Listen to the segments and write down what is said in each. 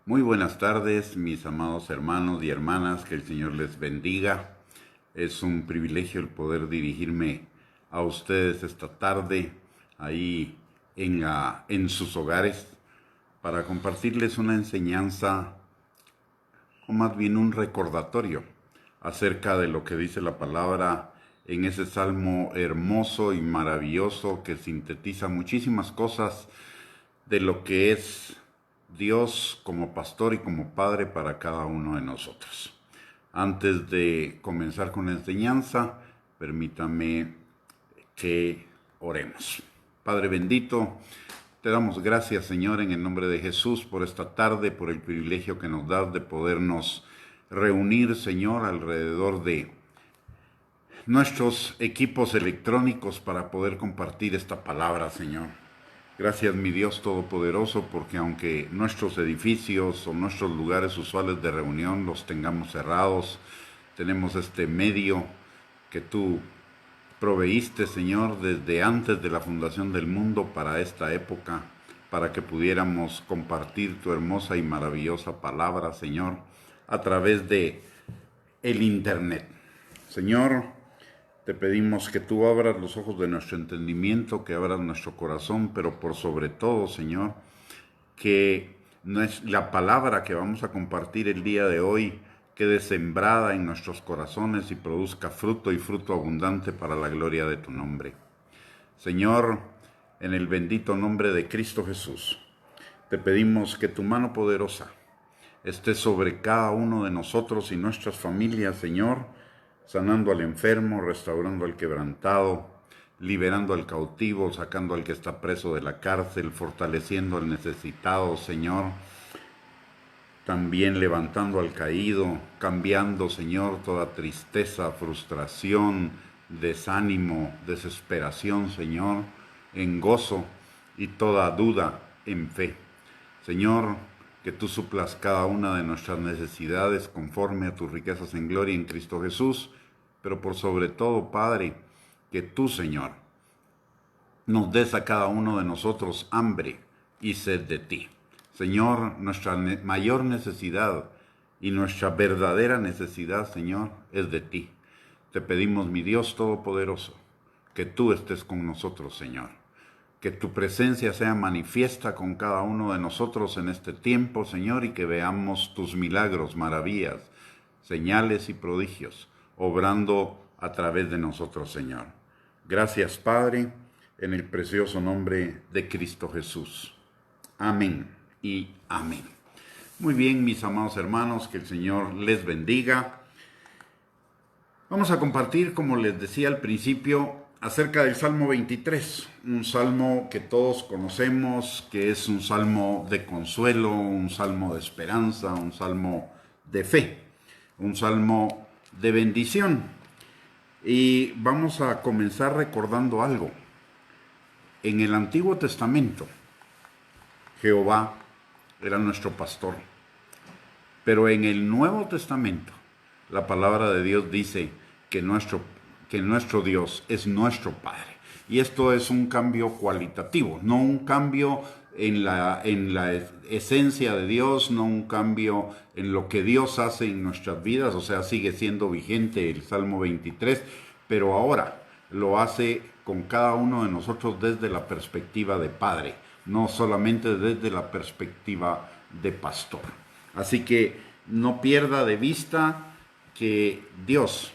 Muy buenas tardes, mis amados hermanos y hermanas, que el Señor les bendiga. Es un privilegio el poder dirigirme a ustedes esta tarde, ahí en sus hogares, para compartirles una enseñanza, o más bien un recordatorio, acerca de lo que dice la palabra en ese salmo hermoso y maravilloso que sintetiza muchísimas cosas de lo que es Dios como pastor y como padre para cada uno de nosotros. Antes de comenzar con la enseñanza, permítame que oremos. Padre bendito, te damos gracias, Señor, en el nombre de Jesús, por esta tarde, por el privilegio que nos das de podernos reunir, Señor, alrededor de nuestros equipos electrónicos para poder compartir esta palabra, Señor. Gracias, mi Dios Todopoderoso, porque aunque nuestros edificios o nuestros lugares usuales de reunión los tengamos cerrados, tenemos este medio que tú proveíste, Señor, desde antes de la fundación del mundo para esta época, para que pudiéramos compartir tu hermosa y maravillosa palabra, Señor, a través de el Internet. Señor, te pedimos que tú abras los ojos de nuestro entendimiento, que abras nuestro corazón, pero por sobre todo, Señor, que la palabra que vamos a compartir el día de hoy quede sembrada en nuestros corazones y produzca fruto y fruto abundante para la gloria de tu nombre. Señor, en el bendito nombre de Cristo Jesús, te pedimos que tu mano poderosa esté sobre cada uno de nosotros y nuestras familias, Señor, sanando al enfermo, restaurando al quebrantado, liberando al cautivo, sacando al que está preso de la cárcel, fortaleciendo al necesitado, Señor, también levantando al caído, cambiando, Señor, toda tristeza, frustración, desánimo, desesperación, Señor, en gozo y toda duda en fe. Señor, que tú suplas cada una de nuestras necesidades conforme a tus riquezas en gloria en Cristo Jesús, pero por sobre todo, Padre, que tú, Señor, nos des a cada uno de nosotros hambre y sed de ti. Señor, nuestra mayor necesidad y nuestra verdadera necesidad, Señor, es de ti. Te pedimos, mi Dios Todopoderoso, que tú estés con nosotros, Señor. Que tu presencia sea manifiesta con cada uno de nosotros en este tiempo, Señor, y que veamos tus milagros, maravillas, señales y prodigios, obrando a través de nosotros, Señor. Gracias, Padre, en el precioso nombre de Cristo Jesús. Amén y amén. Muy bien, mis amados hermanos, que el Señor les bendiga. Vamos a compartir, como les decía al principio, acerca del Salmo 23, un salmo que todos conocemos, que es un salmo de consuelo, un salmo de esperanza, un salmo de fe, un salmo de bendición. Y vamos a comenzar recordando algo. En el Antiguo Testamento, Jehová era nuestro pastor, pero en el Nuevo Testamento, la palabra de Dios dice que nuestro Dios es nuestro Padre. Y esto es un cambio cualitativo, no un cambio en la esencia de Dios, no un cambio en lo que Dios hace en nuestras vidas, o sea, sigue siendo vigente el Salmo 23, pero ahora lo hace con cada uno de nosotros desde la perspectiva de Padre, no solamente desde la perspectiva de pastor. Así que no pierda de vista que Dios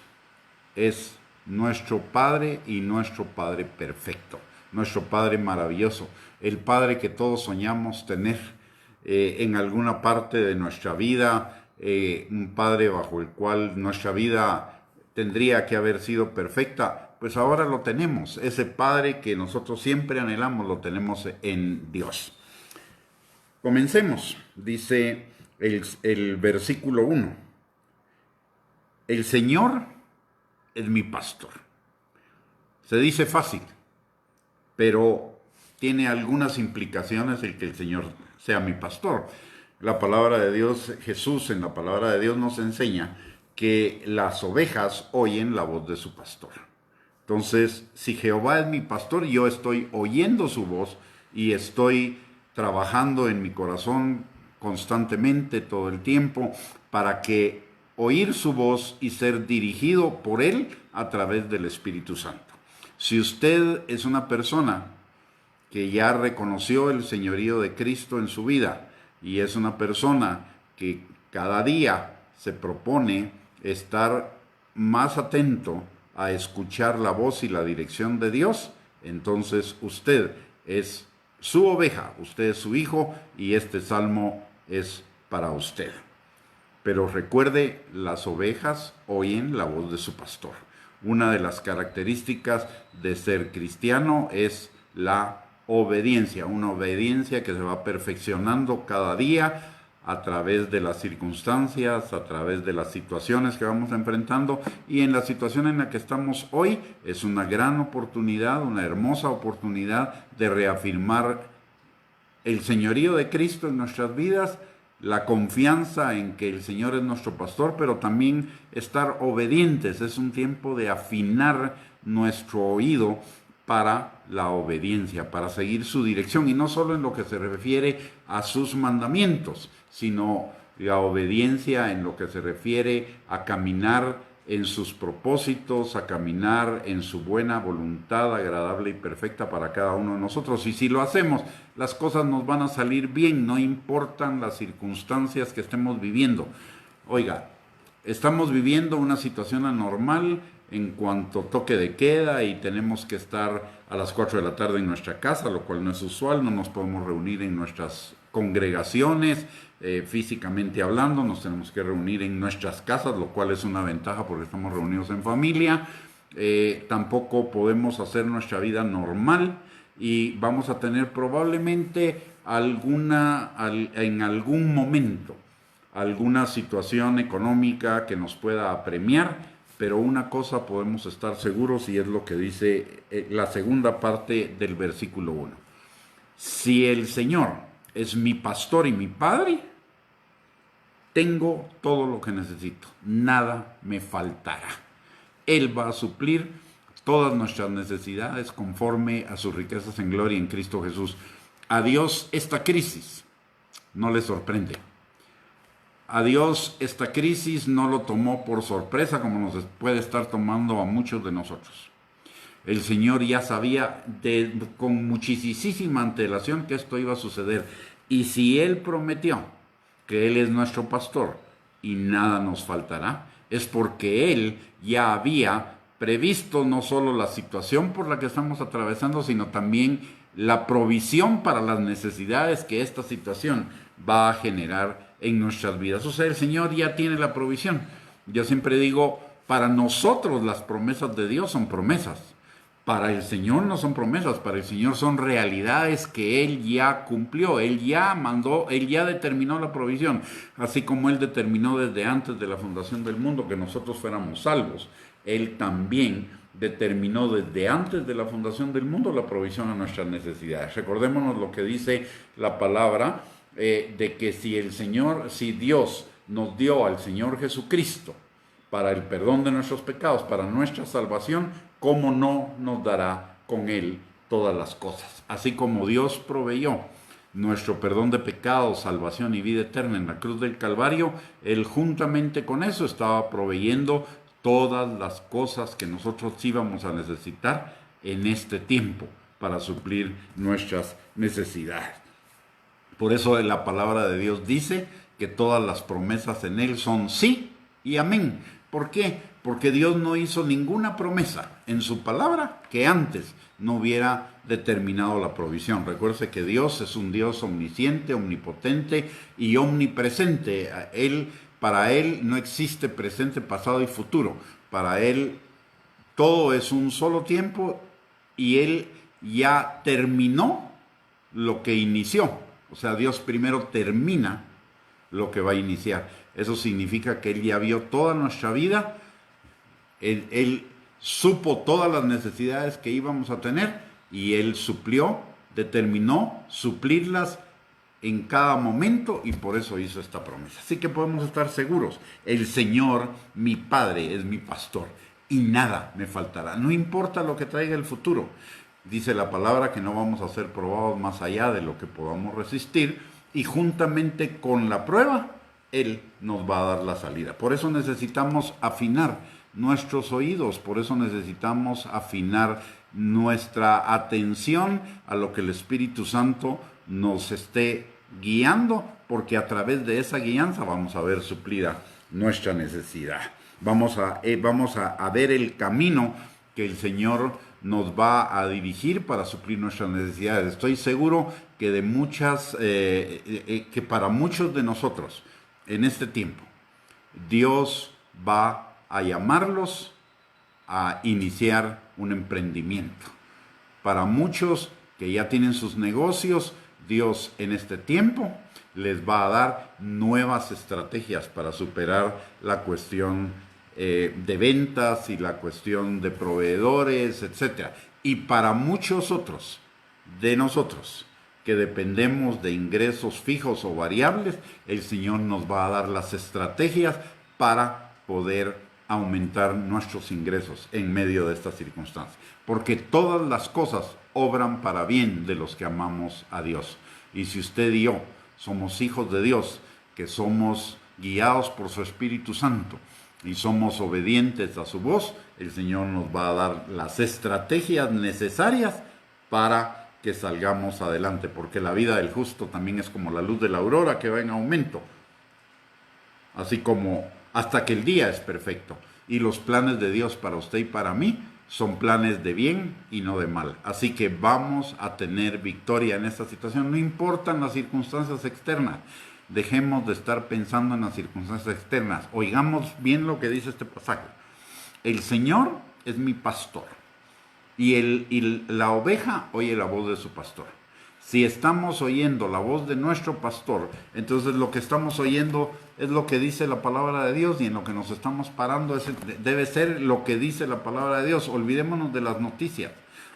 es nuestro Padre y nuestro Padre perfecto, nuestro Padre maravilloso, el Padre que todos soñamos tener en alguna parte de nuestra vida, un Padre bajo el cual nuestra vida tendría que haber sido perfecta, pues ahora lo tenemos, ese Padre que nosotros siempre anhelamos, lo tenemos en Dios. Comencemos, dice el versículo 1. El Señor es mi pastor. Se dice fácil, pero tiene algunas implicaciones el que el Señor sea mi pastor. La palabra de Dios, Jesús en la palabra de Dios nos enseña que las ovejas oyen la voz de su pastor. Entonces, si Jehová es mi pastor, yo estoy oyendo su voz y estoy trabajando en mi corazón constantemente, todo el tiempo, para que oír su voz y ser dirigido por Él a través del Espíritu Santo. Si usted es una persona que ya reconoció el señorío de Cristo en su vida y es una persona que cada día se propone estar más atento a escuchar la voz y la dirección de Dios, entonces usted es su oveja, usted es su hijo y este salmo es para usted. Pero recuerde, las ovejas oyen la voz de su pastor. Una de las características de ser cristiano es la obediencia, una obediencia que se va perfeccionando cada día a través de las circunstancias, a través de las situaciones que vamos enfrentando, y en la situación en la que estamos hoy es una gran oportunidad, una hermosa oportunidad de reafirmar el señorío de Cristo en nuestras vidas, la confianza en que el Señor es nuestro pastor, pero también estar obedientes. Es un tiempo de afinar nuestro oído para la obediencia, para seguir su dirección, y no solo en lo que se refiere a sus mandamientos, sino la obediencia en lo que se refiere a caminar en sus propósitos, a caminar en su buena voluntad agradable y perfecta para cada uno de nosotros. Y si lo hacemos, las cosas nos van a salir bien, no importan las circunstancias que estemos viviendo. Oiga, estamos viviendo una situación anormal en cuanto toque de queda y tenemos que estar a las 4 de la tarde en nuestra casa, lo cual no es usual, no nos podemos reunir en nuestras congregaciones, físicamente hablando, nos tenemos que reunir en nuestras casas, lo cual es una ventaja porque estamos reunidos en familia. Tampoco podemos hacer nuestra vida normal y vamos a tener probablemente en algún momento alguna situación económica que nos pueda apremiar, pero una cosa podemos estar seguros y es lo que dice la segunda parte del versículo 1. Si el Señor es mi pastor y mi padre, tengo todo lo que necesito, nada me faltará. Él va a suplir todas nuestras necesidades conforme a sus riquezas en gloria en Cristo Jesús. A Dios esta crisis no le sorprende. A Dios esta crisis no lo tomó por sorpresa como nos puede estar tomando a muchos de nosotros. El Señor ya sabía con muchísima antelación que esto iba a suceder. Y si Él prometió que Él es nuestro pastor y nada nos faltará, es porque Él ya había previsto no solo la situación por la que estamos atravesando, sino también la provisión para las necesidades que esta situación va a generar en nuestras vidas. O sea, el Señor ya tiene la provisión. Yo siempre digo, para nosotros las promesas de Dios son promesas. Para el Señor no son promesas, para el Señor son realidades que Él ya cumplió, Él ya mandó, Él ya determinó la provisión, así como Él determinó desde antes de la fundación del mundo que nosotros fuéramos salvos. Él también determinó desde antes de la fundación del mundo la provisión a nuestras necesidades. Recordémonos lo que dice la palabra, de que si Dios nos dio al Señor Jesucristo para el perdón de nuestros pecados, para nuestra salvación, ¿cómo no nos dará con Él todas las cosas? Así como Dios proveyó nuestro perdón de pecados, salvación y vida eterna en la cruz del Calvario, Él juntamente con eso estaba proveyendo todas las cosas que nosotros íbamos a necesitar en este tiempo para suplir nuestras necesidades. Por eso la palabra de Dios dice que todas las promesas en Él son sí y amén. ¿Por qué? Porque Dios no hizo ninguna promesa en su palabra que antes no hubiera determinado la provisión. Recuerde que Dios es un Dios omnisciente, omnipotente y omnipresente. Para Él no existe presente, pasado y futuro. Para Él todo es un solo tiempo y Él ya terminó lo que inició. O sea, Dios primero termina lo que va a iniciar. Eso significa que Él ya vio toda nuestra vida, Él supo todas las necesidades que íbamos a tener y Él determinó suplirlas en cada momento y por eso hizo esta promesa. Así que podemos estar seguros, el Señor, mi Padre, es mi pastor y nada me faltará. No importa lo que traiga el futuro. Dice la palabra que no vamos a ser probados más allá de lo que podamos resistir y juntamente con la prueba, Él nos va a dar la salida. Por eso necesitamos afinar nuestros oídos, por eso necesitamos afinar nuestra atención a lo que el Espíritu Santo nos esté guiando, porque a través de esa guianza vamos a ver suplida nuestra necesidad. Vamos a ver el camino que el Señor nos va a dirigir para suplir nuestras necesidades. Estoy seguro que que para muchos de nosotros en este tiempo, Dios va a llamarlos a iniciar un emprendimiento. Para muchos que ya tienen sus negocios, Dios en este tiempo les va a dar nuevas estrategias para superar la cuestión de ventas y la cuestión de proveedores, etc. Y para muchos otros de nosotros que dependemos de ingresos fijos o variables, el Señor nos va a dar las estrategias para poder aumentar nuestros ingresos en medio de estas circunstancias. Porque todas las cosas obran para bien de los que amamos a Dios. Y si usted y yo somos hijos de Dios, que somos guiados por su Espíritu Santo y somos obedientes a su voz, el Señor nos va a dar las estrategias necesarias para que salgamos adelante, porque la vida del justo también es como la luz de la aurora que va en aumento, así como hasta que el día es perfecto. Y los planes de Dios para usted y para mí son planes de bien y no de mal. Así que vamos a tener victoria en esta situación, no importan las circunstancias externas. Dejemos de estar pensando en las circunstancias externas. Oigamos bien lo que dice este pasaje. El Señor es mi pastor y la oveja oye la voz de su pastor. Si estamos oyendo la voz de nuestro pastor, entonces lo que estamos oyendo es lo que dice la palabra de Dios, y en lo que nos estamos parando debe ser lo que dice la palabra de Dios. Olvidémonos de las noticias,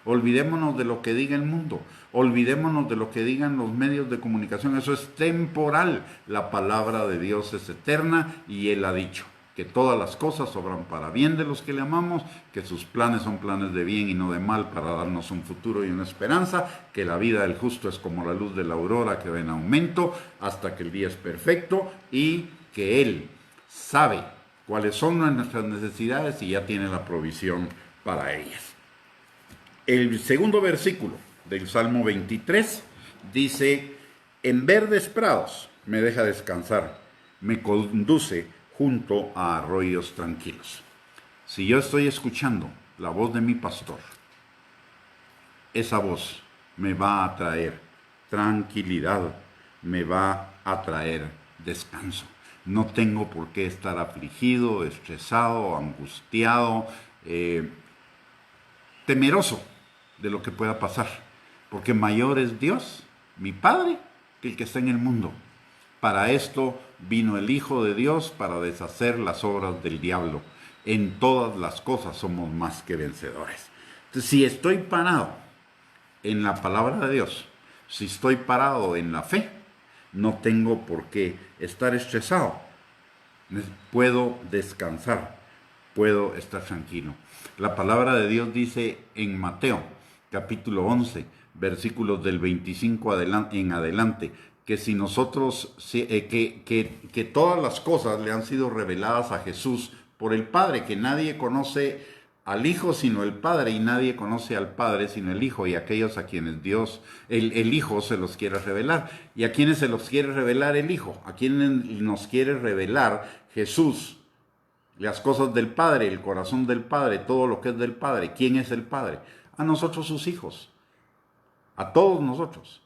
olvidémonos de lo que diga el mundo, olvidémonos de lo que digan los medios de comunicación. Eso es temporal. La palabra de Dios es eterna y Él ha dicho que todas las cosas obran para bien de los que le amamos, que sus planes son planes de bien y no de mal, para darnos un futuro y una esperanza, que la vida del justo es como la luz de la aurora que va en aumento hasta que el día es perfecto, y que Él sabe cuáles son nuestras necesidades y ya tiene la provisión para ellas. El segundo versículo del Salmo 23 dice: en verdes prados me deja descansar, me conduce junto a arroyos tranquilos. Si yo estoy escuchando la voz de mi pastor, esa voz me va a traer tranquilidad, me va a traer descanso. No tengo por qué estar afligido, estresado, angustiado, temeroso de lo que pueda pasar, porque mayor es Dios, mi Padre, que el que está en el mundo. Para esto vino el Hijo de Dios, para deshacer las obras del diablo. En todas las cosas somos más que vencedores. Entonces, si estoy parado en la palabra de Dios, si estoy parado en la fe, no tengo por qué estar estresado. Puedo descansar, puedo estar tranquilo. La palabra de Dios dice en Mateo, capítulo 11, versículos del 25 en adelante, que si nosotros, que todas las cosas le han sido reveladas a Jesús por el Padre, que nadie conoce al Hijo sino el Padre, y nadie conoce al Padre sino el Hijo, y aquellos a quienes Dios, el Hijo se los quiere revelar. ¿Y a quienes se los quiere revelar el Hijo? ¿A quienes nos quiere revelar Jesús? Las cosas del Padre, el corazón del Padre, todo lo que es del Padre. ¿Quién es el Padre? A nosotros, sus hijos, a todos nosotros.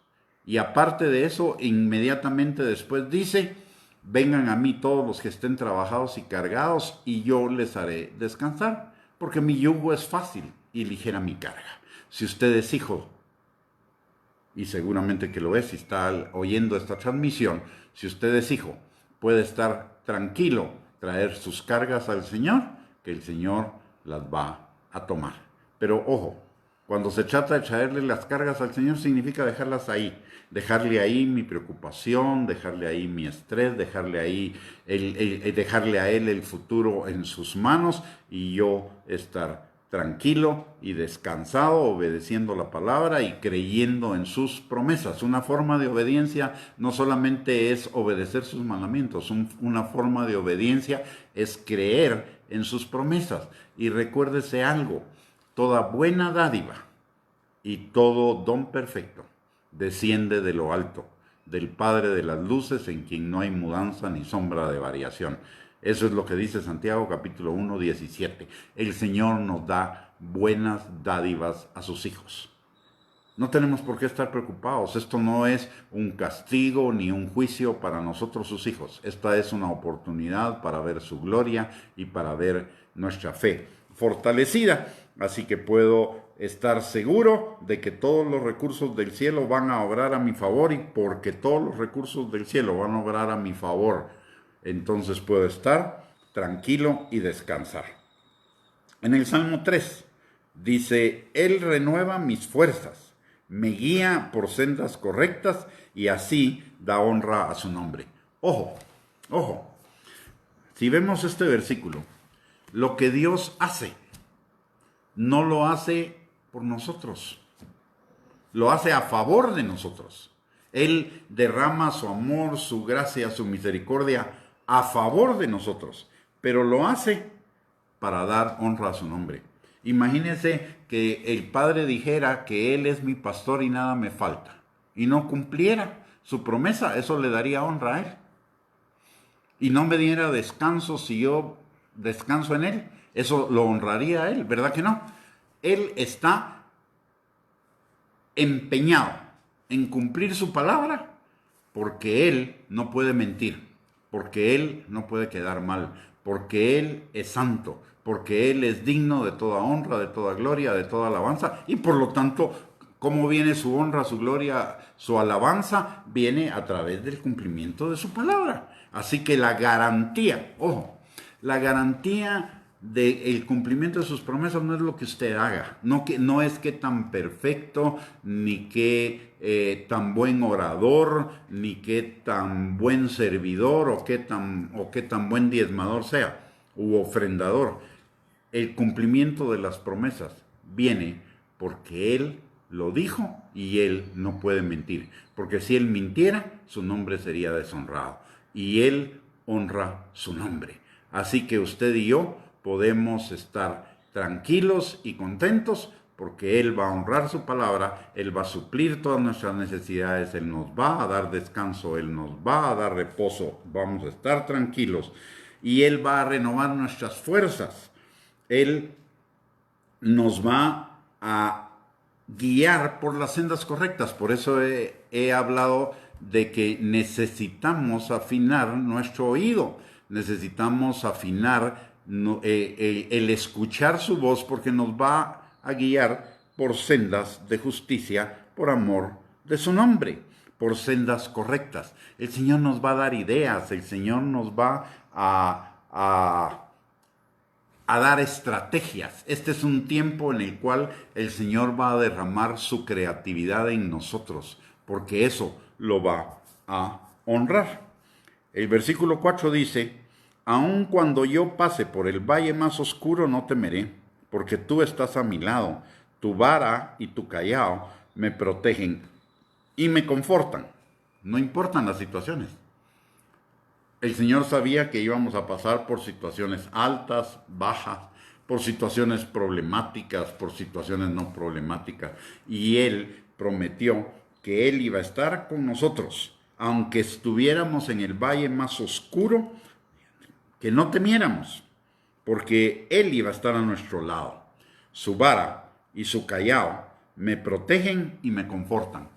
Y aparte de eso, inmediatamente después dice: vengan a mí todos los que estén trabajados y cargados, y yo les haré descansar, porque mi yugo es fácil y ligera mi carga. Si usted es hijo, y seguramente que lo es si está oyendo esta transmisión, si usted es hijo, puede estar tranquilo, traer sus cargas al Señor, que el Señor las va a tomar. Pero ojo, cuando se trata de traerle las cargas al Señor, significa dejarlas ahí, dejarle ahí mi preocupación, dejarle ahí mi estrés, dejarle ahí dejarle a Él el futuro en sus manos, y yo estar tranquilo y descansado, obedeciendo la palabra y creyendo en sus promesas. Una forma de obediencia no solamente es obedecer sus mandamientos, una forma de obediencia es creer en sus promesas. Y recuérdese algo, toda buena dádiva y todo don perfecto desciende de lo alto, del Padre de las luces, en quien no hay mudanza ni sombra de variación. Eso es lo que dice Santiago capítulo 1, 17. El Señor nos da buenas dádivas a sus hijos. No tenemos por qué estar preocupados. Esto no es un castigo ni un juicio para nosotros sus hijos. Esta es una oportunidad para ver su gloria y para ver nuestra fe fortalecida. Así que puedo estar seguro de que todos los recursos del cielo van a obrar a mi favor, y porque todos los recursos del cielo van a obrar a mi favor, entonces puedo estar tranquilo y descansar. En el Salmo 3 dice, Él renueva mis fuerzas, me guía por sendas correctas y así da honra a su nombre. Ojo, ojo, si vemos este versículo, lo que Dios hace, no lo hace por nosotros, lo hace a favor de nosotros. Él derrama su amor, su gracia, su misericordia a favor de nosotros, pero lo hace para dar honra a su nombre. Imagínense que el Padre dijera que Él es mi pastor y nada me falta, y no cumpliera su promesa. Eso le daría honra a Él. Y no me diera descanso si yo descanso en Él. Eso lo honraría a Él, ¿verdad que no? Él está empeñado en cumplir su palabra porque Él no puede mentir, porque Él no puede quedar mal, porque Él es santo, porque Él es digno de toda honra, de toda gloria, de toda alabanza, y por lo tanto, ¿cómo viene su honra, su gloria, su alabanza? Viene a través del cumplimiento de su palabra. Así que la garantía, ojo, la garantía del cumplimiento de sus promesas no es lo que usted haga, no es que tan perfecto, ni que tan buen orador, ni que tan buen servidor, o que tan buen diezmador sea, u ofrendador. El cumplimiento de las promesas viene porque Él lo dijo y Él no puede mentir. Porque si Él mintiera, su nombre sería deshonrado. Y Él honra su nombre. Así que usted y yo podemos estar tranquilos y contentos porque Él va a honrar su palabra, Él va a suplir todas nuestras necesidades, Él nos va a dar descanso, Él nos va a dar reposo, vamos a estar tranquilos y Él va a renovar nuestras fuerzas. Él nos va a guiar por las sendas correctas. Por eso he hablado de que necesitamos afinar nuestro oído, necesitamos afinar el escuchar su voz, porque nos va a guiar por sendas de justicia, por amor de su nombre, por sendas correctas. El Señor nos va a dar ideas, el Señor nos va a dar estrategias. Este es un tiempo en el cual el Señor va a derramar su creatividad en nosotros, porque eso lo va a honrar. El versículo 4 dice, aun cuando yo pase por el valle más oscuro no temeré, porque tú estás a mi lado, tu vara y tu callado me protegen y me confortan. No importan las situaciones. El Señor sabía que íbamos a pasar por situaciones altas, bajas, por situaciones problemáticas, por situaciones no problemáticas. Y Él prometió que Él iba a estar con nosotros, aunque estuviéramos en el valle más oscuro, que no temiéramos, porque Él iba a estar a nuestro lado. Su vara y su callado me protegen y me confortan.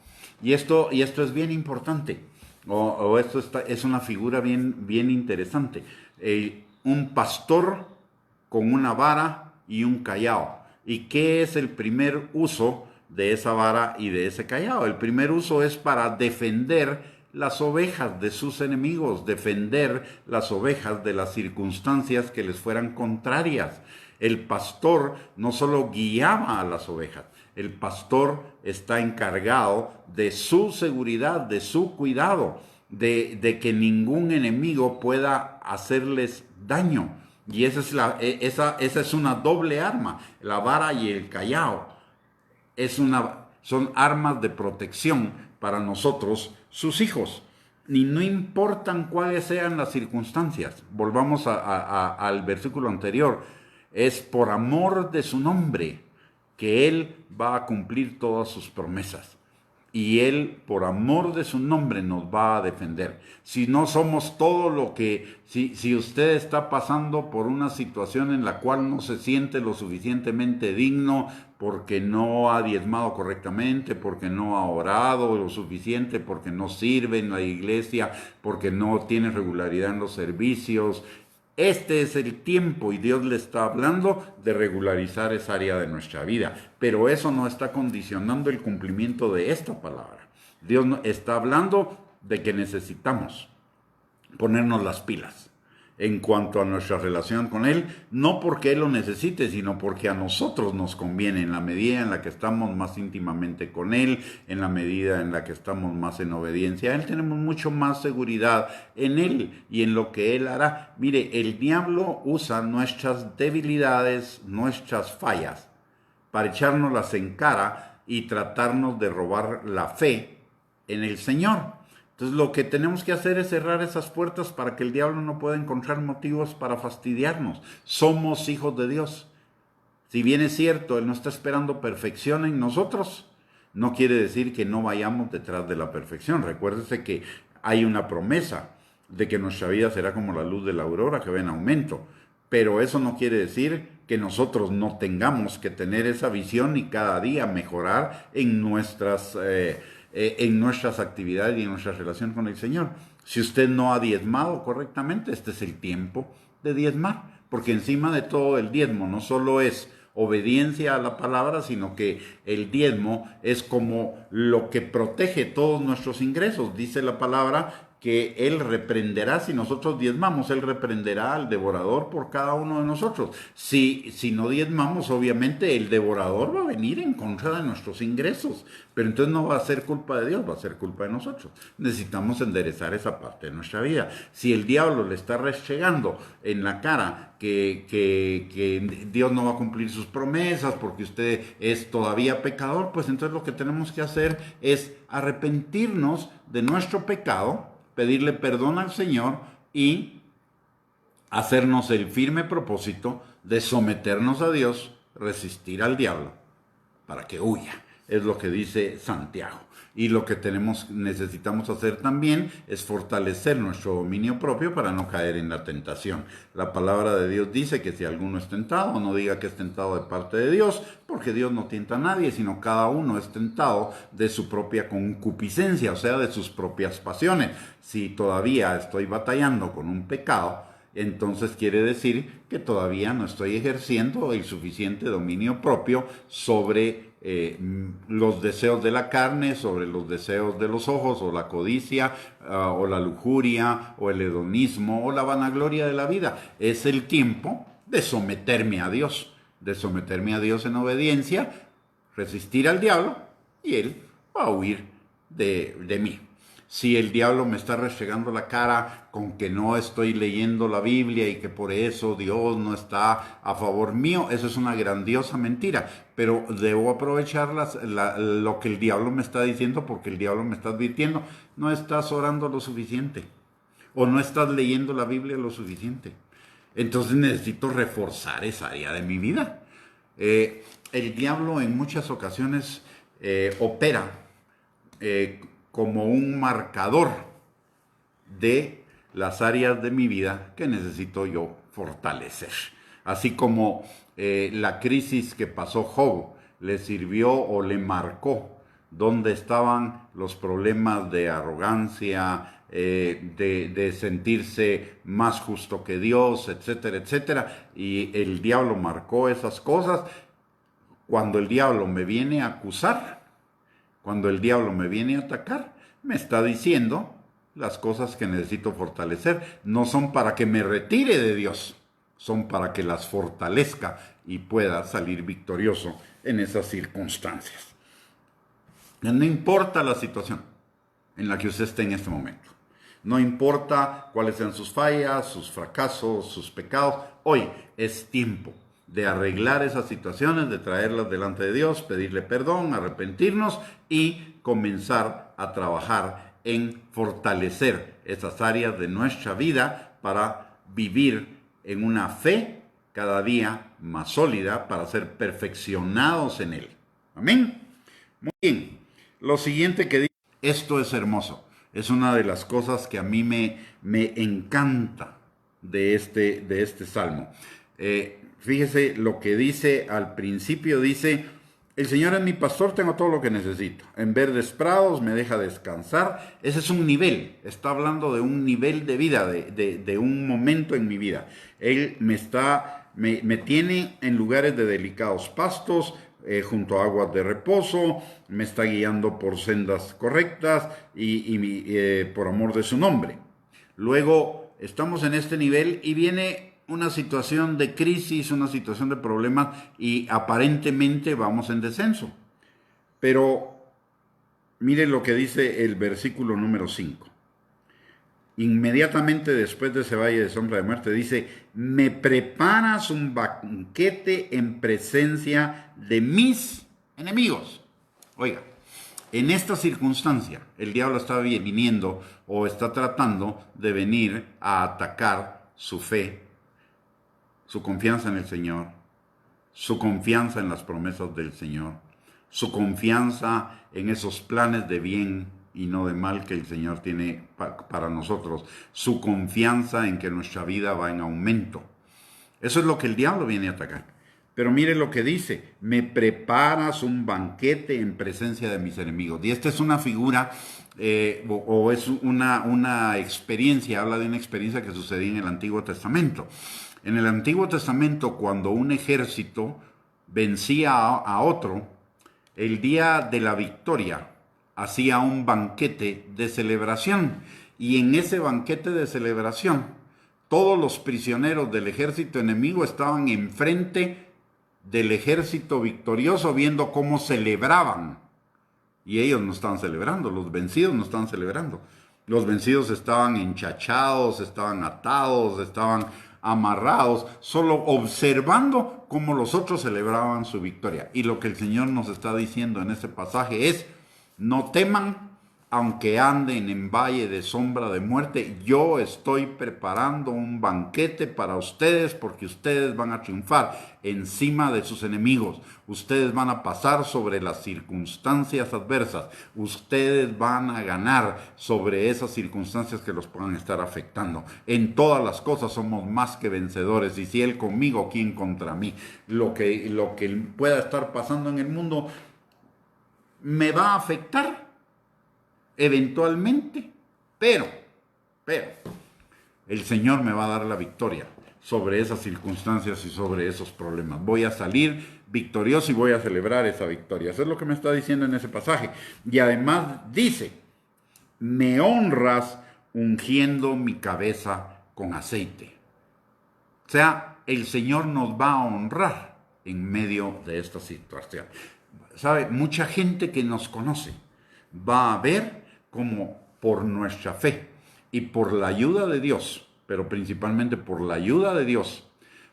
Y esto es bien importante. Esto es una figura bien interesante. Un pastor con una vara y un callado. ¿Y qué es el primer uso de esa vara y de ese callado? El primer uso es para defender las ovejas de sus enemigos, defender las ovejas de las circunstancias que les fueran contrarias. El pastor no solo guiaba a las ovejas, el pastor está encargado de su seguridad, de su cuidado, de que ningún enemigo pueda hacerles daño, Y esa es una doble arma. La vara y el callao son armas de protección para nosotros, sus hijos. Y no importan cuáles sean las circunstancias. Volvamos al versículo anterior. Es por amor de su nombre que Él va a cumplir todas sus promesas. Y Él, por amor de su nombre, nos va a defender. Si no somos todo lo que... Si usted está pasando por una situación en la cual no se siente lo suficientemente digno, porque no ha diezmado correctamente, porque no ha orado lo suficiente, porque no sirve en la iglesia, porque no tiene regularidad en los servicios, este es el tiempo y Dios le está hablando de regularizar esa área de nuestra vida. Pero eso no está condicionando el cumplimiento de esta palabra. Dios está hablando de que necesitamos ponernos las pilas en cuanto a nuestra relación con Él, no porque Él lo necesite, sino porque a nosotros nos conviene, en la medida en la que estamos más íntimamente con Él, en la medida en la que estamos más en obediencia a Él, tenemos mucho más seguridad en Él y en lo que Él hará. Mire, el diablo usa nuestras debilidades, nuestras fallas, para echárnoslas en cara y tratarnos de robar la fe en el Señor. Entonces lo que tenemos que hacer es cerrar esas puertas para que el diablo no pueda encontrar motivos para fastidiarnos. Somos hijos de Dios. Si bien es cierto, Él no está esperando perfección en nosotros, no quiere decir que no vayamos detrás de la perfección. Recuérdese que hay una promesa de que nuestra vida será como la luz de la aurora que va en aumento. Pero eso no quiere decir que nosotros no tengamos que tener esa visión y cada día mejorar en nuestras actividades y en nuestra relación con el Señor. Si usted no ha diezmado correctamente, este es el tiempo de diezmar, porque encima de todo el diezmo no solo es obediencia a la palabra, sino que el diezmo es como lo que protege todos nuestros ingresos. Dice la palabra que Él reprenderá, si nosotros diezmamos, Él reprenderá al devorador por cada uno de nosotros. Si no diezmamos, obviamente el devorador va a venir en contra de nuestros ingresos, pero entonces no va a ser culpa de Dios, va a ser culpa de nosotros. Necesitamos enderezar esa parte de nuestra vida. Si el diablo le está restregando en la cara que Dios no va a cumplir sus promesas porque usted es todavía pecador, pues entonces lo que tenemos que hacer es arrepentirnos de nuestro pecado, pedirle perdón al Señor y hacernos el firme propósito de someternos a Dios, resistir al diablo para que huya. Es lo que dice Santiago. Y lo que necesitamos hacer también es fortalecer nuestro dominio propio para no caer en la tentación. La palabra de Dios dice que si alguno es tentado, no diga que es tentado de parte de Dios, porque Dios no tienta a nadie, sino cada uno es tentado de su propia concupiscencia, o sea, de sus propias pasiones. Si todavía estoy batallando con un pecado, entonces quiere decir que todavía no estoy ejerciendo el suficiente dominio propio sobre los deseos de la carne, sobre los deseos de los ojos, o la codicia, o la lujuria, o el hedonismo, o la vanagloria de la vida. Es el tiempo de someterme a Dios en obediencia, resistir al diablo, y él va a huir de mí. Si el diablo me está restregando la cara con que no estoy leyendo la Biblia y que por eso Dios no está a favor mío, eso es una grandiosa mentira. Pero debo aprovechar lo que el diablo me está diciendo, porque el diablo me está advirtiendo: no estás orando lo suficiente o no estás leyendo la Biblia lo suficiente. Entonces necesito reforzar esa área de mi vida. El diablo en muchas ocasiones opera como un marcador de las áreas de mi vida que necesito yo fortalecer. Así como la crisis que pasó Job le sirvió o le marcó dónde estaban los problemas de arrogancia, de sentirse más justo que Dios, etcétera, etcétera. Y el diablo marcó esas cosas. Cuando el diablo me viene a acusar, cuando el diablo me viene a atacar, me está diciendo las cosas que necesito fortalecer. No son para que me retire de Dios, son para que las fortalezca y pueda salir victorioso en esas circunstancias. No importa la situación en la que usted esté en este momento. No importa cuáles sean sus fallas, sus fracasos, sus pecados. Hoy es tiempo de arreglar esas situaciones, de traerlas delante de Dios, pedirle perdón, arrepentirnos y comenzar a trabajar en fortalecer esas áreas de nuestra vida para vivir en una fe cada día más sólida, para ser perfeccionados en Él. Amén. Muy bien. Lo siguiente que dice, esto es hermoso. Es una de las cosas que a mí me encanta de este salmo. Fíjese lo que dice al principio, dice: el Señor es mi pastor, tengo todo lo que necesito. En verdes prados me deja descansar. Ese es un nivel, está hablando de un nivel de vida, de un momento en mi vida. Él me tiene en lugares de delicados pastos, junto a aguas de reposo, me está guiando por sendas correctas y por amor de su nombre. Luego estamos en este nivel y viene una situación de crisis, una situación de problemas y aparentemente vamos en descenso. Pero mire lo que dice el versículo número 5. Inmediatamente después de ese valle de sombra de muerte dice: me preparas un banquete en presencia de mis enemigos. Oiga, en esta circunstancia el diablo está viniendo o está tratando de venir a atacar su fe, su confianza en el Señor, su confianza en las promesas del Señor, su confianza en esos planes de bien y no de mal que el Señor tiene para nosotros, su confianza en que nuestra vida va en aumento. Eso es lo que el diablo viene a atacar. Pero mire lo que dice: me preparas un banquete en presencia de mis enemigos. Y esta es una figura o es una experiencia, habla de una experiencia que sucedía en el Antiguo Testamento. En el Antiguo Testamento, cuando un ejército vencía a otro, el día de la victoria hacía un banquete de celebración. Y en ese banquete de celebración, todos los prisioneros del ejército enemigo estaban enfrente del ejército victorioso viendo cómo celebraban. Y ellos no estaban celebrando, los vencidos no estaban celebrando. Los vencidos estaban enchachados, estaban atados, estaban amarrados, solo observando cómo los otros celebraban su victoria. Y lo que el Señor nos está diciendo en este pasaje es: no teman, aunque anden en valle de sombra de muerte, yo estoy preparando un banquete para ustedes, porque ustedes van a triunfar encima de sus enemigos. Ustedes van a pasar sobre las circunstancias adversas. Ustedes van a ganar sobre esas circunstancias que los puedan estar afectando. En todas las cosas somos más que vencedores. Y si Él conmigo, ¿quién contra mí? Lo que pueda estar pasando en el mundo me va a afectar eventualmente, pero el Señor me va a dar la victoria sobre esas circunstancias y sobre esos problemas. Voy a salir victorioso y voy a celebrar esa victoria. Eso es lo que me está diciendo en ese pasaje. Y además dice: me honras ungiendo mi cabeza con aceite. O sea, el Señor nos va a honrar en medio de esta situación. ¿Sabe? Mucha gente que nos conoce va a ver cómo por nuestra fe y por la ayuda de Dios, pero principalmente por la ayuda de Dios,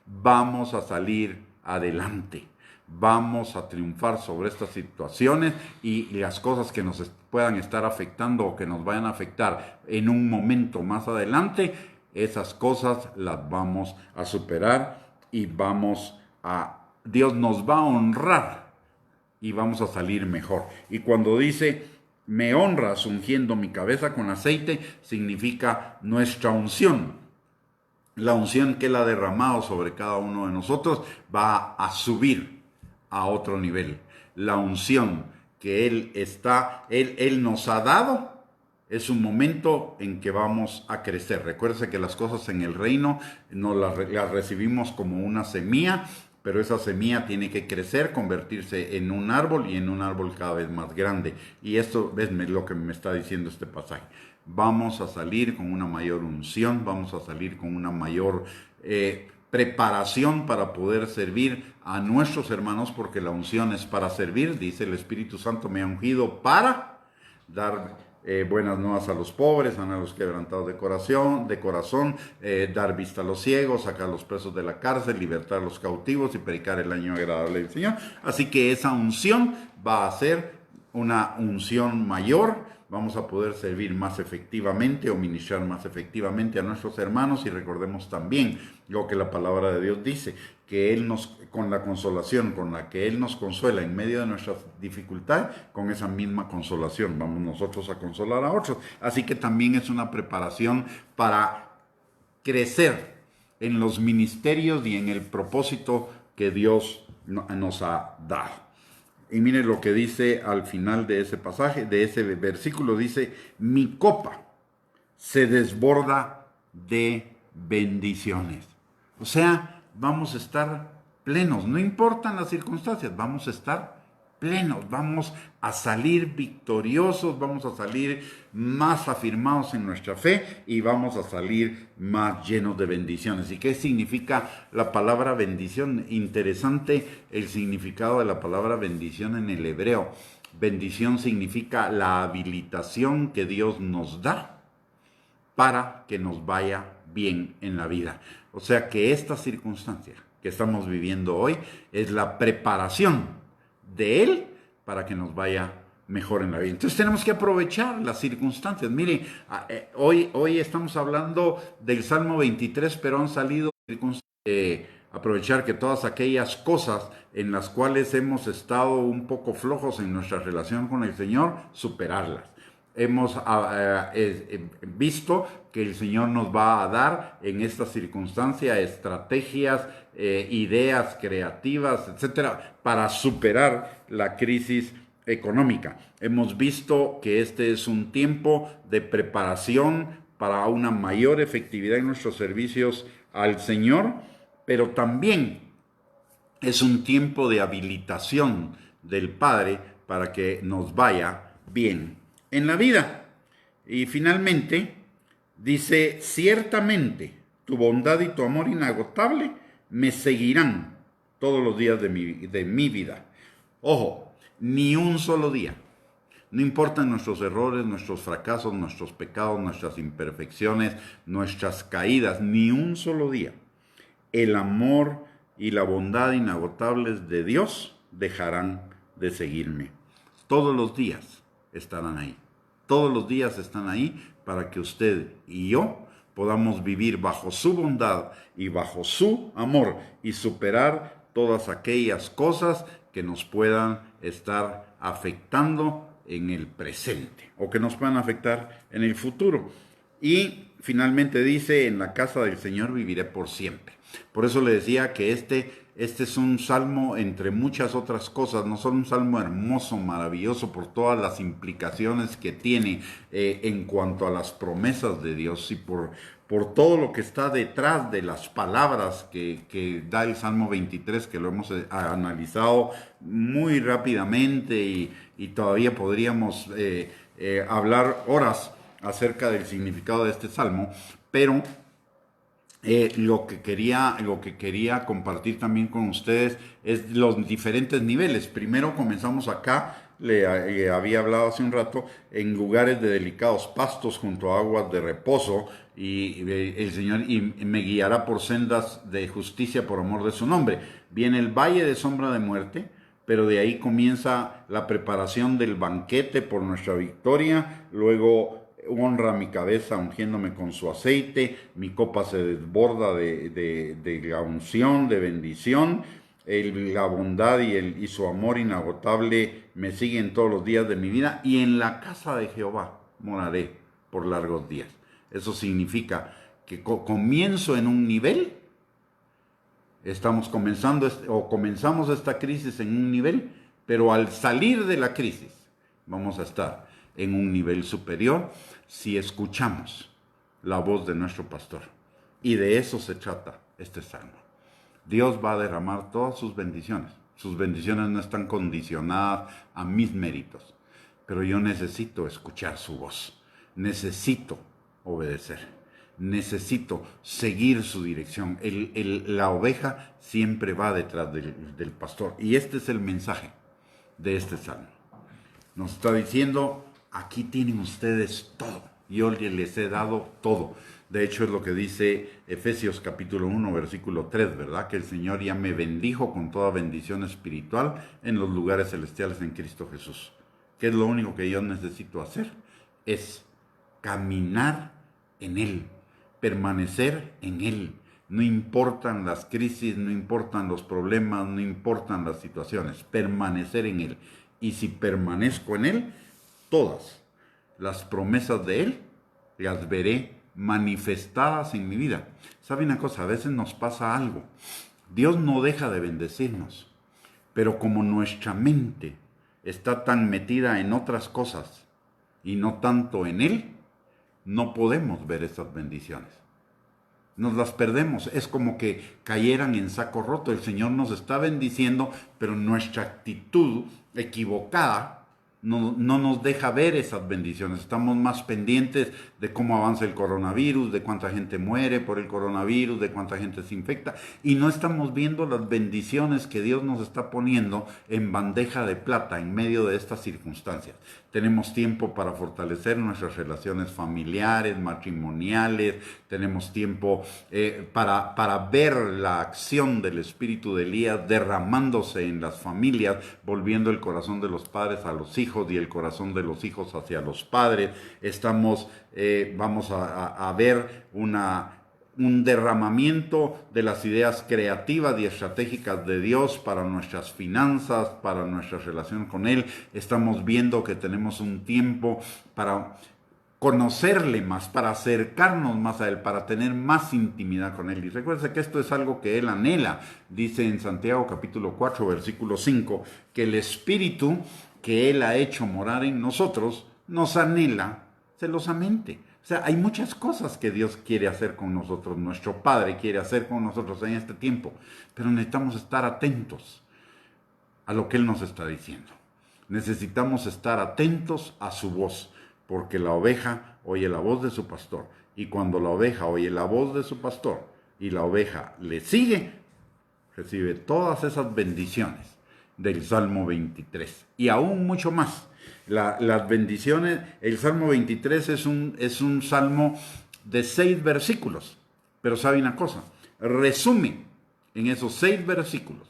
vamos a salir adelante. Vamos a triunfar sobre estas situaciones y las cosas que nos puedan estar afectando o que nos vayan a afectar en un momento más adelante, esas cosas las vamos a superar y Dios nos va a honrar y vamos a salir mejor. Y cuando dice: me honras ungiendo mi cabeza con aceite, significa nuestra unción. La unción que Él ha derramado sobre cada uno de nosotros va a subir a otro nivel. La unción que Él nos ha dado es un momento en que vamos a crecer. Recuerde que las cosas en el reino las recibimos como una semilla, pero esa semilla tiene que crecer, convertirse en un árbol y en un árbol cada vez más grande. Y esto es lo que me está diciendo este pasaje. Vamos a salir con una mayor unción, vamos a salir con una mayor preparación para poder servir a nuestros hermanos, porque la unción es para servir. Dice: el Espíritu Santo me ha ungido para dar buenas nuevas a los pobres, sanar a los quebrantados de corazón, dar vista a los ciegos, sacar a los presos de la cárcel, libertar a los cautivos y predicar el año agradable del Señor. Así que esa unción va a ser una unción mayor. Vamos a poder servir más efectivamente o ministrar más efectivamente a nuestros hermanos, y recordemos también lo que la palabra de Dios dice, que Él con la consolación con la que Él nos consuela en medio de nuestras dificultades, con esa misma consolación vamos nosotros a consolar a otros. Así que también es una preparación para crecer en los ministerios y en el propósito que Dios nos ha dado. Y miren lo que dice al final de ese pasaje, de ese versículo, dice: mi copa se desborda de bendiciones. O sea, vamos a estar plenos, no importan las circunstancias, vamos a estar plenos, vamos a salir victoriosos, vamos a salir más afirmados en nuestra fe y vamos a salir más llenos de bendiciones. ¿Y qué significa la palabra bendición? Interesante el significado de la palabra bendición en el hebreo. Bendición significa la habilitación que Dios nos da para que nos vaya bien en la vida. O sea que esta circunstancia que estamos viviendo hoy es la preparación de Él para que nos vaya mejor en la vida. Entonces tenemos que aprovechar las circunstancias. Miren, hoy estamos hablando del Salmo 23, pero han salido circunstancias. Aprovechar que todas aquellas cosas en las cuales hemos estado un poco flojos en nuestra relación con el Señor, superarlas. Hemos visto que el Señor nos va a dar en esta circunstancia estrategias, ideas creativas, etcétera, para superar la crisis económica. Hemos visto que este es un tiempo de preparación para una mayor efectividad en nuestros servicios al Señor, pero también es un tiempo de habilitación del Padre para que nos vaya bien en la vida. Y finalmente dice: ciertamente tu bondad y tu amor inagotable me seguirán todos los días de mi vida. Ojo, ni un solo día. No importan nuestros errores, nuestros fracasos, nuestros pecados, nuestras imperfecciones, nuestras caídas, ni un solo día. El amor y la bondad inagotables de Dios dejarán de seguirme. Todos los días estarán ahí. Todos los días están ahí para que usted y yo podamos vivir bajo su bondad y bajo su amor y superar todas aquellas cosas que nos puedan estar afectando en el presente o que nos puedan afectar en el futuro. Y finalmente dice: en la casa del Señor viviré por siempre. Por eso le decía que este es un salmo entre muchas otras cosas, no solo un salmo hermoso, maravilloso por todas las implicaciones que tiene en cuanto a las promesas de Dios y por todo lo que está detrás de las palabras que da el Salmo 23, que lo hemos analizado muy rápidamente y todavía podríamos hablar horas acerca del significado de este salmo, pero lo que quería compartir también con ustedes es los diferentes niveles. Primero comenzamos acá, le había hablado hace un rato, en lugares de delicados pastos junto a aguas de reposo, y el Señor me guiará por sendas de justicia por amor de su nombre. Viene el valle de sombra de muerte, pero de ahí comienza la preparación del banquete por nuestra victoria. Luego: honra mi cabeza ungiéndome con su aceite, mi copa se desborda de la unción, de bendición. La bondad y su amor inagotable me siguen todos los días de mi vida, y en la casa de Jehová moraré por largos días. Eso significa que comienzo en un nivel, comenzamos esta crisis en un nivel, pero al salir de la crisis vamos a estar en un nivel superior si escuchamos la voz de nuestro pastor. Y de eso se trata este salmo. Dios va a derramar todas sus bendiciones. Sus bendiciones no están condicionadas a mis méritos, pero yo necesito escuchar su voz. Necesito obedecer. Necesito seguir su dirección. La oveja siempre va detrás del pastor. Y este es el mensaje de este salmo. Nos está diciendo: aquí tienen ustedes todo. Yo les he dado todo. De hecho, es lo que dice Efesios capítulo 1, versículo 3, ¿verdad? Que el Señor ya me bendijo con toda bendición espiritual en los lugares celestiales en Cristo Jesús. ¿Qué es lo único que yo necesito hacer? Es caminar en Él, permanecer en Él. No importan las crisis, no importan los problemas, no importan las situaciones, permanecer en Él. Y si permanezco en Él, todas las promesas de Él las veré manifestadas en mi vida. ¿Sabe una cosa? A veces nos pasa algo. Dios no deja de bendecirnos, pero como nuestra mente está tan metida en otras cosas y no tanto en Él, no podemos ver esas bendiciones. Nos las perdemos. Es como que cayeran en saco roto. El Señor nos está bendiciendo, pero nuestra actitud equivocada no nos deja ver esas bendiciones. Estamos más pendientes de cómo avanza el coronavirus, de cuánta gente muere por el coronavirus, de cuánta gente se infecta, y no estamos viendo las bendiciones que Dios nos está poniendo en bandeja de plata en medio de estas circunstancias. Tenemos tiempo para fortalecer nuestras relaciones familiares, matrimoniales, tenemos tiempo para ver la acción del espíritu de Elías derramándose en las familias, volviendo el corazón de los padres a los hijos y el corazón de los hijos hacia los padres. Vamos a ver un derramamiento de las ideas creativas y estratégicas de Dios para nuestras finanzas, para nuestra relación con Él. Estamos viendo que tenemos un tiempo para conocerle más, para acercarnos más a Él, para tener más intimidad con Él. Y recuerden que esto es algo que Él anhela. Dice en Santiago capítulo 4, versículo 5, que el Espíritu que Él ha hecho morar en nosotros nos anhela celosamente. O sea, hay muchas cosas que Dios quiere hacer con nosotros, nuestro Padre quiere hacer con nosotros en este tiempo, pero necesitamos estar atentos a lo que Él nos está diciendo. Necesitamos estar atentos a su voz, porque la oveja oye la voz de su pastor, y cuando la oveja oye la voz de su pastor y la oveja le sigue, recibe todas esas bendiciones del Salmo 23 y aún mucho más. Las bendiciones, el Salmo 23 es un salmo de 6 versículos, pero sabe una cosa, resume en esos 6 versículos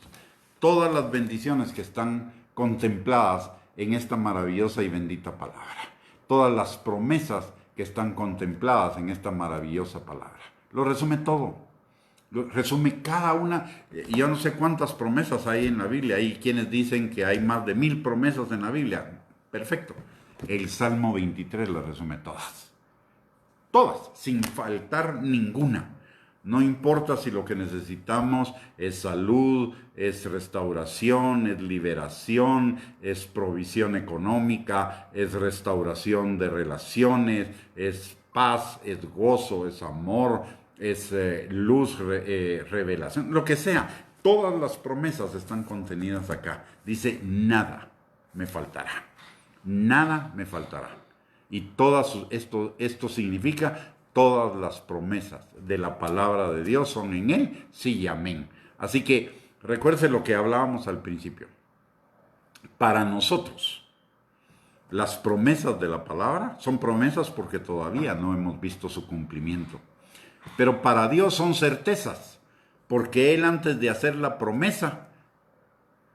todas las bendiciones que están contempladas en esta maravillosa y bendita palabra, todas las promesas que están contempladas en esta maravillosa palabra. Lo resume todo. Resume cada una. Yo no sé cuántas promesas hay en la Biblia. Hay quienes dicen que hay más de 1000 promesas en la Biblia. Perfecto. El Salmo 23 las resume todas. Todas, sin faltar ninguna. No importa si lo que necesitamos es salud, es restauración, es liberación, es provisión económica, es restauración de relaciones, es paz, es gozo, es amor, es luz, revelación, lo que sea. Todas las promesas están contenidas acá. Dice, nada me faltará. Nada me faltará. Y esto significa todas las promesas de la palabra de Dios son en Él, sí y amén. Así que recuerde lo que hablábamos al principio. Para nosotros, las promesas de la palabra son promesas porque todavía no hemos visto su cumplimiento. Pero para Dios son certezas, porque Él antes de hacer la promesa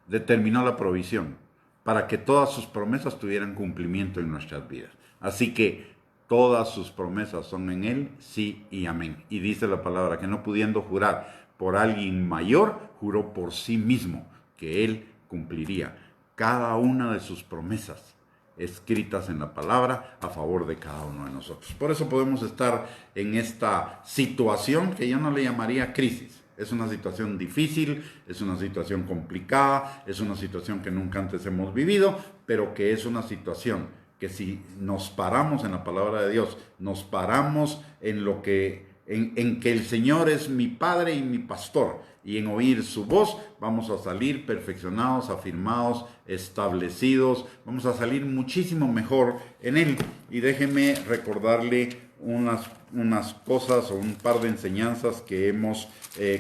determinó la provisión para que todas sus promesas tuvieran cumplimiento en nuestras vidas. Así que todas sus promesas son en Él, sí y amén. Y dice la palabra que no pudiendo jurar por alguien mayor, juró por sí mismo que Él cumpliría cada una de sus promesas escritas en la palabra a favor de cada uno de nosotros. Por eso podemos estar en esta situación que yo no le llamaría crisis. Es una situación difícil, es una situación complicada, es una situación que nunca antes hemos vivido, pero que es una situación que si nos paramos en la palabra de Dios, nos paramos en que el Señor es mi Padre y mi pastor, y en oír su voz vamos a salir perfeccionados, afirmados, establecidos, vamos a salir muchísimo mejor en Él. Y déjeme recordarle unas cosas o un par de enseñanzas que hemos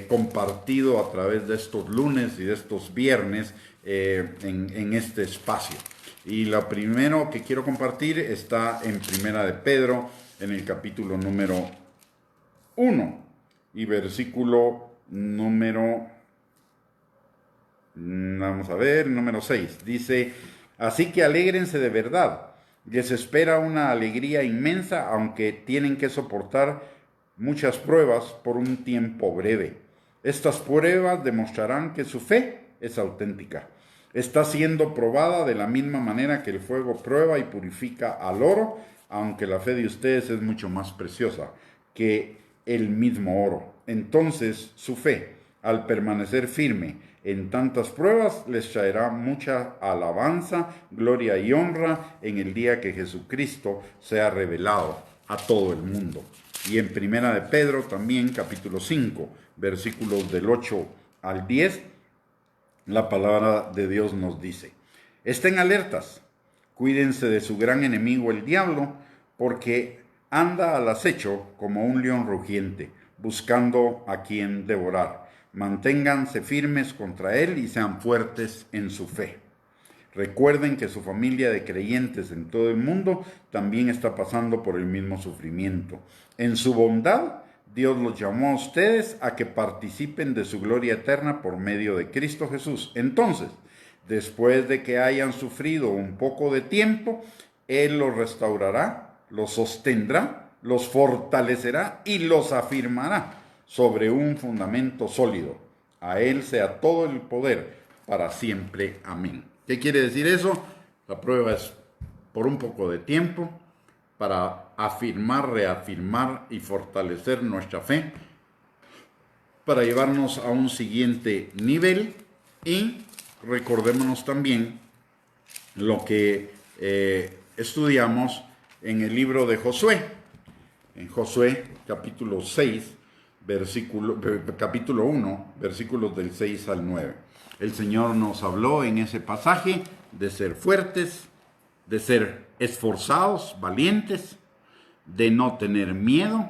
compartido a través de estos lunes y de estos viernes en este espacio. Y lo primero que quiero compartir está en Primera de Pedro, en el capítulo número 1 y versículo número, número 6. Dice, así que alégrense de verdad. Les espera una alegría inmensa, aunque tienen que soportar muchas pruebas por un tiempo breve. Estas pruebas demostrarán que su fe es auténtica. Está siendo probada de la misma manera que el fuego prueba y purifica al oro, aunque la fe de ustedes es mucho más preciosa que el mismo oro. Entonces su fe, al permanecer firme en tantas pruebas, les traerá mucha alabanza, gloria y honra en el día que Jesucristo sea revelado a todo el mundo. Y en Primera de Pedro también, capítulo 5, versículos del 8 al 10, la palabra de Dios nos dice, estén alertas, cuídense de su gran enemigo el diablo, porque anda al acecho como un león rugiente, buscando a quien devorar. Manténganse firmes contra él y sean fuertes en su fe. Recuerden que su familia de creyentes en todo el mundo también está pasando por el mismo sufrimiento. En su bondad, Dios los llamó a ustedes a que participen de su gloria eterna por medio de Cristo Jesús. Entonces, después de que hayan sufrido un poco de tiempo, Él los restaurará, los sostendrá, los fortalecerá y los afirmará sobre un fundamento sólido. A Él sea todo el poder para siempre. Amén. ¿Qué quiere decir eso? La prueba es por un poco de tiempo para afirmar, reafirmar y fortalecer nuestra fe, para llevarnos a un siguiente nivel. Y recordémonos también lo que estudiamos en el libro de Josué, en Josué capítulo 6, capítulo 1, versículos del 6 al 9. El Señor nos habló en ese pasaje de ser fuertes, de ser esforzados, valientes, de no tener miedo,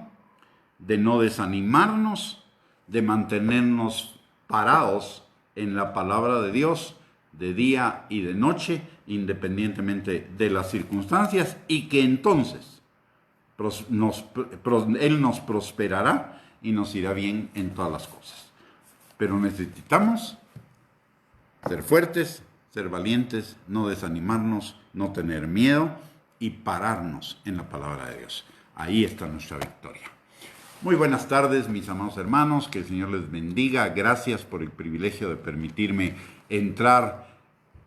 de no desanimarnos, de mantenernos parados en la palabra de Dios de día y de noche, independientemente de las circunstancias, y que entonces Él nos prosperará y nos irá bien en todas las cosas. Pero necesitamos ser fuertes, ser valientes, no desanimarnos, no tener miedo y pararnos en la palabra de Dios. Ahí está nuestra victoria. Muy buenas tardes, mis amados hermanos, que el Señor les bendiga. Gracias por el privilegio de permitirme entrar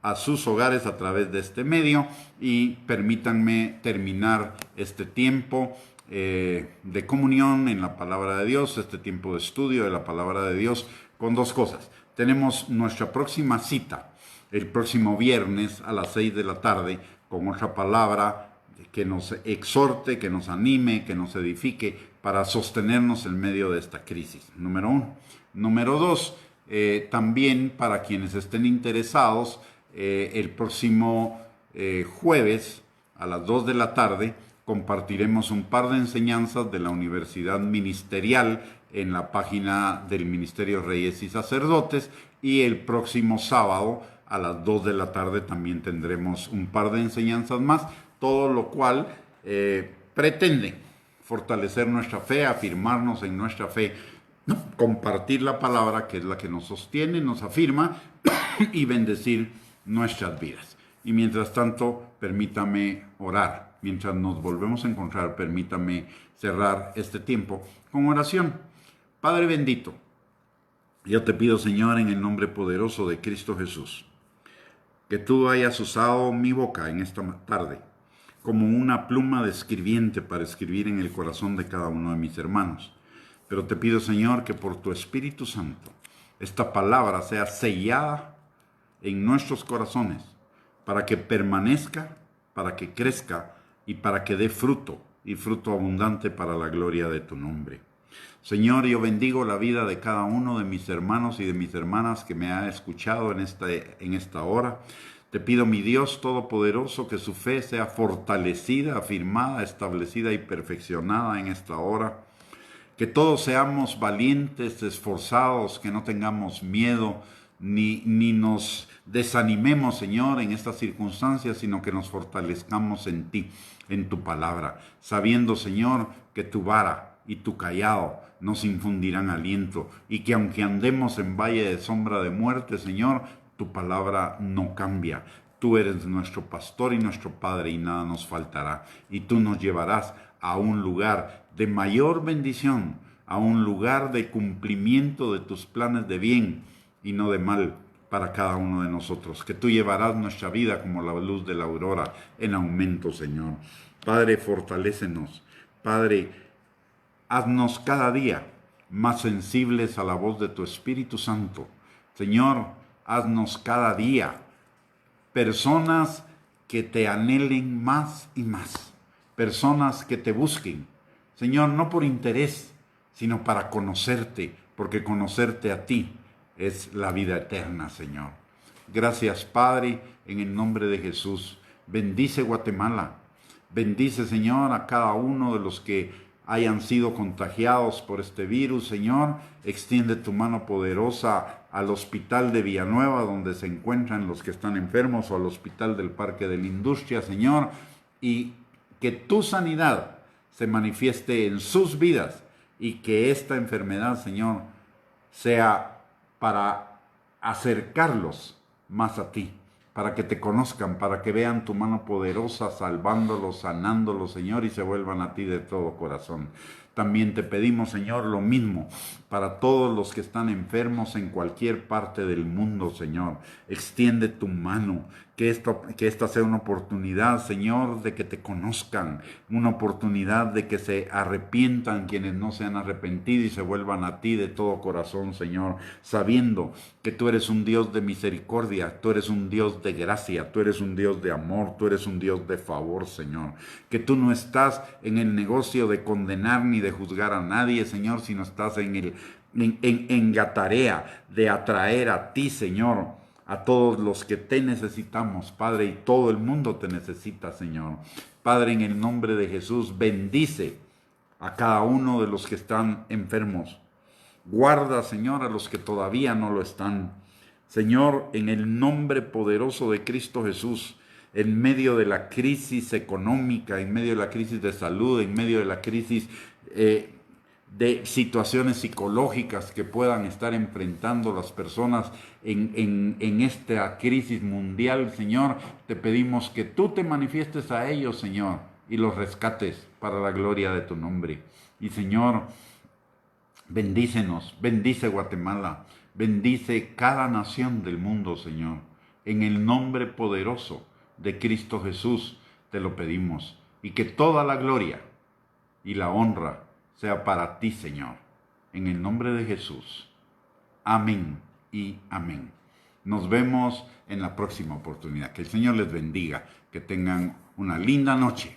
a sus hogares a través de este medio, y permítanme terminar este tiempo de comunión en la palabra de Dios, este tiempo de estudio de la palabra de Dios, con dos cosas. Tenemos nuestra próxima cita el próximo viernes a las 6 de la tarde con otra palabra que nos exhorte, que nos anime, que nos edifique para sostenernos en medio de esta crisis. Número 1. Número 2, también para quienes estén interesados, el próximo jueves a las 2 de la tarde compartiremos un par de enseñanzas de la Universidad Ministerial en la página del Ministerio Reyes y Sacerdotes, y el próximo sábado a las 2 de la tarde también tendremos un par de enseñanzas más, todo lo cual pretende fortalecer nuestra fe, afirmarnos en nuestra fe, compartir la palabra, que es la que nos sostiene, nos afirma, y bendecir nuestras vidas. Y mientras tanto, permítame orar. Mientras nos volvemos a encontrar, permítame cerrar este tiempo con oración. Padre bendito, yo te pido, Señor, en el nombre poderoso de Cristo Jesús, que tú hayas usado mi boca en esta tarde como una pluma de escribiente para escribir en el corazón de cada uno de mis hermanos. Pero te pido, Señor, que por tu Espíritu Santo esta palabra sea sellada en nuestros corazones para que permanezca, para que crezca y para que dé fruto, y fruto abundante para la gloria de tu nombre. Señor, yo bendigo la vida de cada uno de mis hermanos y de mis hermanas que me ha escuchado en esta hora. Te pido, mi Dios Todopoderoso, que su fe sea fortalecida, afirmada, establecida y perfeccionada en esta hora. Que todos seamos valientes, esforzados, que no tengamos miedo ni nos desanimemos, Señor, en estas circunstancias, sino que nos fortalezcamos en ti, en tu palabra, sabiendo, Señor, que tu vara y tu cayado nos infundirán aliento, y que aunque andemos en valle de sombra de muerte, Señor, tu palabra no cambia. Tú eres nuestro pastor y nuestro Padre, y nada nos faltará. Y tú nos llevarás a un lugar de mayor bendición, a un lugar de cumplimiento de tus planes de bien y no de mal para cada uno de nosotros. Que tú llevarás nuestra vida como la luz de la aurora en aumento, Señor. Padre, fortalécenos. Padre, haznos cada día más sensibles a la voz de tu Espíritu Santo. Señor, haznos cada día personas que te anhelen más y más, personas que te busquen, Señor, no por interés, sino para conocerte, porque conocerte a ti es la vida eterna, Señor. Gracias, Padre, en el nombre de Jesús. Bendice Guatemala, bendice, Señor, a cada uno de los que hayan sido contagiados por este virus, Señor. Extiende tu mano poderosa al hospital de Villanueva, donde se encuentran los que están enfermos, o al hospital del Parque de la Industria, Señor, y que tu sanidad se manifieste en sus vidas, y que esta enfermedad, Señor, sea para acercarlos más a ti, para que te conozcan, para que vean tu mano poderosa salvándolos, sanándolos, Señor, y se vuelvan a ti de todo corazón. También te pedimos, Señor, lo mismo para todos los que están enfermos en cualquier parte del mundo, Señor. Extiende tu mano, que esta sea una oportunidad, Señor, de que te conozcan, una oportunidad de que se arrepientan quienes no se han arrepentido y se vuelvan a ti de todo corazón, Señor, sabiendo que tú eres un Dios de misericordia, tú eres un Dios de gracia, tú eres un Dios de amor, tú eres un Dios de favor, Señor. Que tú no estás en el negocio de condenar ni de juzgar a nadie, Señor, sino estás en la tarea de atraer a ti, Señor, a todos los que te necesitamos, Padre, y todo el mundo te necesita, Señor. Padre, en el nombre de Jesús, bendice a cada uno de los que están enfermos. Guarda, Señor, a los que todavía no lo están. Señor, en el nombre poderoso de Cristo Jesús, en medio de la crisis económica, en medio de la crisis de salud, en medio de la crisis de situaciones psicológicas que puedan estar enfrentando las personas en esta crisis mundial, Señor, te pedimos que tú te manifiestes a ellos, Señor, y los rescates para la gloria de tu nombre. Y, Señor, bendícenos, bendice Guatemala, bendice cada nación del mundo, Señor. En el nombre poderoso de Cristo Jesús te lo pedimos. Y que toda la gloria y la honra sea para ti, Señor. En el nombre de Jesús. Amén y amén. Nos vemos en la próxima oportunidad. Que el Señor les bendiga. Que tengan una linda noche.